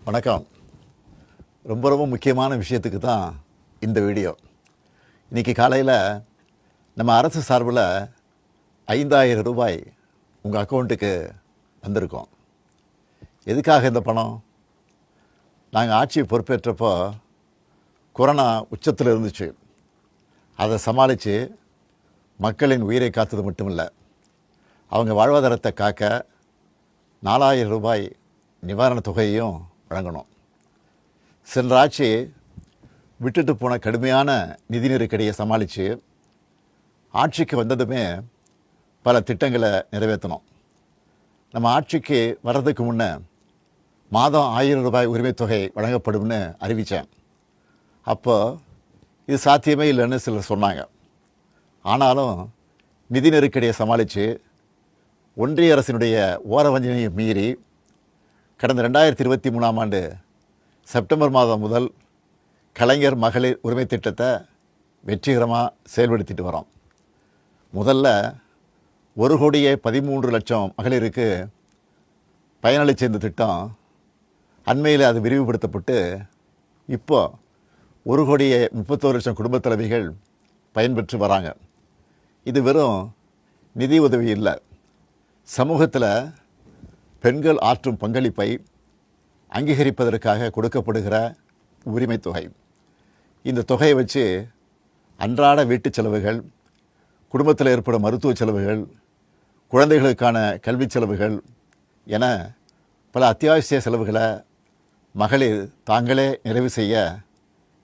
வணக்கம். ரொம்ப முக்கியமான விஷயத்துக்கு தான் இந்த வீடியோ. இன்றைக்கி காலையில் நம்ம அரசு சார்பில் 5,000 ரூபாய் உங்கள் அக்கௌண்ட்டுக்கு வந்திருக்கோம். எதுக்காக இந்த பணம்? நாங்கள் ஆட்சி பொறுப்பேற்றப்போ கொரோனா உச்சத்தில் இருந்துச்சு. அதை சமாளித்து மக்களின் உயிரை காத்தது மட்டும் இல்லை, அவங்க வாழ்வாதாரத்தை காக்க 4,000 ரூபாய் நிவாரணத் தொகையையும் வழங்கணும். சென்ற ஆட்சி விட்டுட்டு போன கடுமையான நிதி நெருக்கடியை சமாளித்து ஆட்சிக்கு வந்ததுமே பல திட்டங்களை நிறைவேற்றணும். நம்ம ஆட்சிக்கு வர்றதுக்கு முன்னே மாதம் 1,000 ரூபாய் உரிமைத் தொகை வழங்கப்படும்னு அறிவித்தேன். அப்போ இது சாத்தியமே இல்லைன்னு சிலர் சொன்னாங்க. ஆனாலும் நிதி நெருக்கடியை சமாளித்து ஒன்றிய அரசினுடைய ஓரவஞ்சனையை மீறி கடந்த 2023ஆம் ஆண்டு செப்டம்பர் மாதம் முதல் கலைஞர் மகளிர் உரிமை திட்டத்தை வெற்றிகரமாக செயல்படுத்திட்டு வரோம். முதல்ல 1,13,00,000 மகளிருக்கு பயனளித்த இந்த திட்டம் அண்மையில் அது விரிவுபடுத்தப்பட்டு இப்போ 1,31,00,000 குடும்பத் தலைவிகள் பயன்பெற்று வராங்க. இது வெறும் நிதி உதவி இல்லை, சமூகத்தில் பெண்கள் ஆற்றும் பங்களிப்பை அங்கீகரிப்பதற்காக கொடுக்கப்படுகிற உரிமை தொகை. இந்த தொகையை வச்சு அன்றாட வீட்டு செலவுகள், குடும்பத்தில் ஏற்படும் மருத்துவ செலவுகள், குழந்தைகளுக்கான கல்வி செலவுகள் என பல அத்தியாவசிய செலவுகளை மகளிர் தாங்களே நிறைவு செய்ய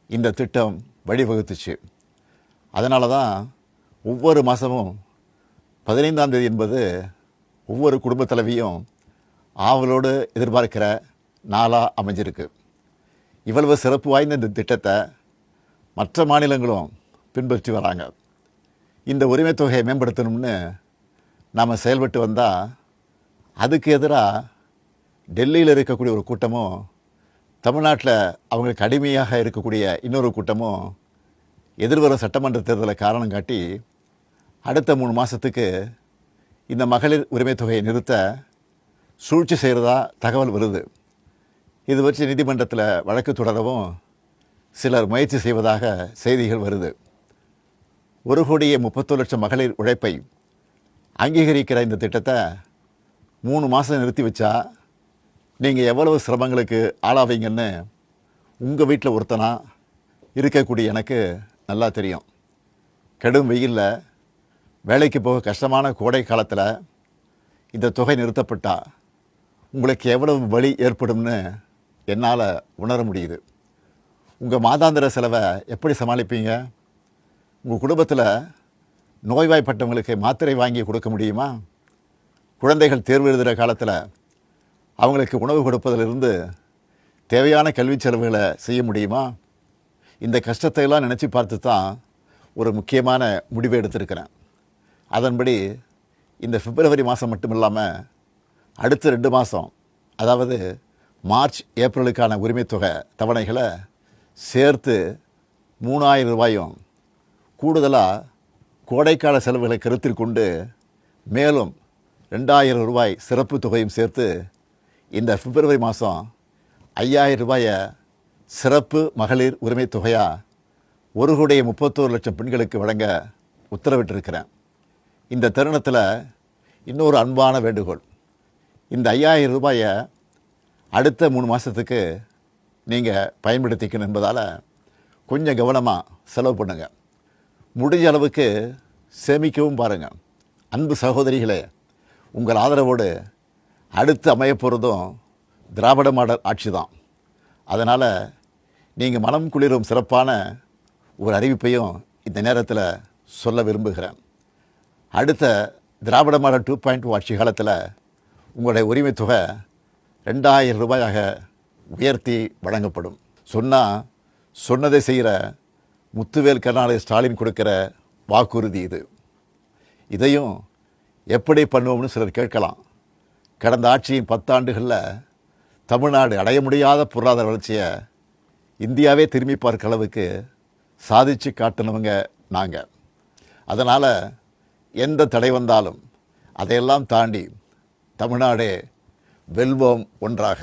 இந்த திட்டம் வழிவகுத்துச்சு. அதனால தான் ஒவ்வொரு மாதமும் 15ஆம் தேதி என்பது ஒவ்வொரு குடும்பத் தலைவியும் ஆவலோடு எதிர்பார்க்கிற நாளாக அமைஞ்சிருக்கு. இவ்வளவு சிறப்பு வாய்ந்த இந்த திட்டத்தை மற்ற மாநிலங்களும் பின்பற்றி வராங்க. இந்த உரிமை தொகையை மேம்படுத்தணும்னு நாம் செயல்பட்டு வந்தால் அதுக்கு எதிராக டெல்லியில் இருக்கக்கூடிய ஒரு கூட்டமும், தமிழ்நாட்டில் அவங்களுக்கு அடிமையாக இருக்கக்கூடிய இன்னொரு கூட்டமும் எதிர்வரும் சட்டமன்ற தேர்தலை காரணம் காட்டி அடுத்த 3 மாதத்துக்கு இந்த மகளிர் உரிமை தொகையை நிறுத்த சூழ்ச்சி செய்கிறதா தகவல் வருது. இது வச்சு நீதிமன்றத்தில் வழக்கு தொடரவும் சிலர் முயற்சி செய்வதாக செய்திகள் வருது. 1,31,00,000 மகளிர் உழைப்பை அங்கீகரிக்கிற இந்த திட்டத்தை 3 மாதம் நிறுத்தி வச்சா நீங்கள் எவ்வளவு சிரமங்களுக்கு ஆளாவீங்கன்னு உங்கள் வீட்டில் ஒருத்தனா இருக்கக்கூடிய எனக்கு நல்லா தெரியும். கடும் வெயிலில் வேலைக்கு போக கஷ்டமான கோடை காலத்தில் இந்த தொகை நிறுத்தப்பட்டால் உங்களுக்கு எவ்வளவு வலி ஏற்படும்னு என்னால் உணர முடியுது. உங்கள் மாதாந்திர செலவை எப்படி சமாளிப்பீங்க? உங்கள் குடும்பத்தில் நோய்வாய்ப்பட்டவங்களுக்கு மாத்திரை வாங்கி கொடுக்க முடியுமா? குழந்தைகள் தேர்வு எழுதுகிற காலத்தில் அவங்களுக்கு உணவு கொடுப்பதிலிருந்து தேவையான கல்வி செலவுகளை செய்ய முடியுமா? இந்த கஷ்டத்தையெல்லாம் நினச்சி பார்த்து தான் ஒரு முக்கியமான முடிவை எடுத்திருக்கிறேன். அதன்படி இந்த பிப்ரவரி மாதம் மட்டும் இல்லாமல் அடுத்த 2 மாதம், அதாவது மார்ச் ஏப்ரலுக்கான உரிமை தொகை தவணைகளை சேர்த்து 3,000 ரூபாயும், கூடுதலாக கோடைக்கால செலவுகளை கருத்தில் கொண்டு மேலும் 2,000 ரூபாய் சிறப்பு தொகையும் சேர்த்து இந்த பிப்ரவரி மாதம் 5,000 ரூபாயை சிறப்பு மகளிர் உரிமை தொகையாக 1,31,00,000 பெண்களுக்கு வழங்க உத்தரவிட்டிருக்கிறேன். இந்த தருணத்தில் இன்னொரு அன்பான வேண்டுகோள். இந்த 5,000 ரூபாயை அடுத்த 3 மாதத்துக்கு நீங்கள் பயன்படுத்திக்கணும் என்பதால் கொஞ்சம் கவனமாக செலவு பண்ணுங்கள். முடிஞ்ச அளவுக்கு சேமிக்கவும் பாருங்கள். அன்பு சகோதரிகளே, உங்கள் ஆதரவோடு அடுத்து அமையப்போகிறதும் திராவிட மாடல் ஆட்சி தான். அதனால் நீங்கள் மனம் குளிரும் சிறப்பான ஒரு அறிவிப்பையும் இந்த நேரத்தில் சொல்ல விரும்புகிறேன். அடுத்த திராவிட மாடல் 2.0 ஆட்சி காலத்தில் உங்களுடைய உரிமை தொகை 2,000 ரூபாயாக உயர்த்தி வழங்கப்படும். சொன்னதை செய்கிற முத்துவேல் கருணாநிதி ஸ்டாலின் கொடுக்கிற வாக்குறுதி இது. இதையும் எப்படி பண்ணுவோம்னு சிலர் கேட்கலாம். கடந்த ஆட்சியின் 10 ஆண்டுகளில் தமிழ்நாடு அடைய முடியாத பொருளாதார வளர்ச்சியை இந்தியாவே திரும்பி பார்க்க அளவுக்கு சாதித்து காட்டினவங்க நாங்கள். அதனால் எந்த தடை வந்தாலும் அதையெல்லாம் தாண்டி தமிழ்நாடே வெல்வோம் ஒன்றாக.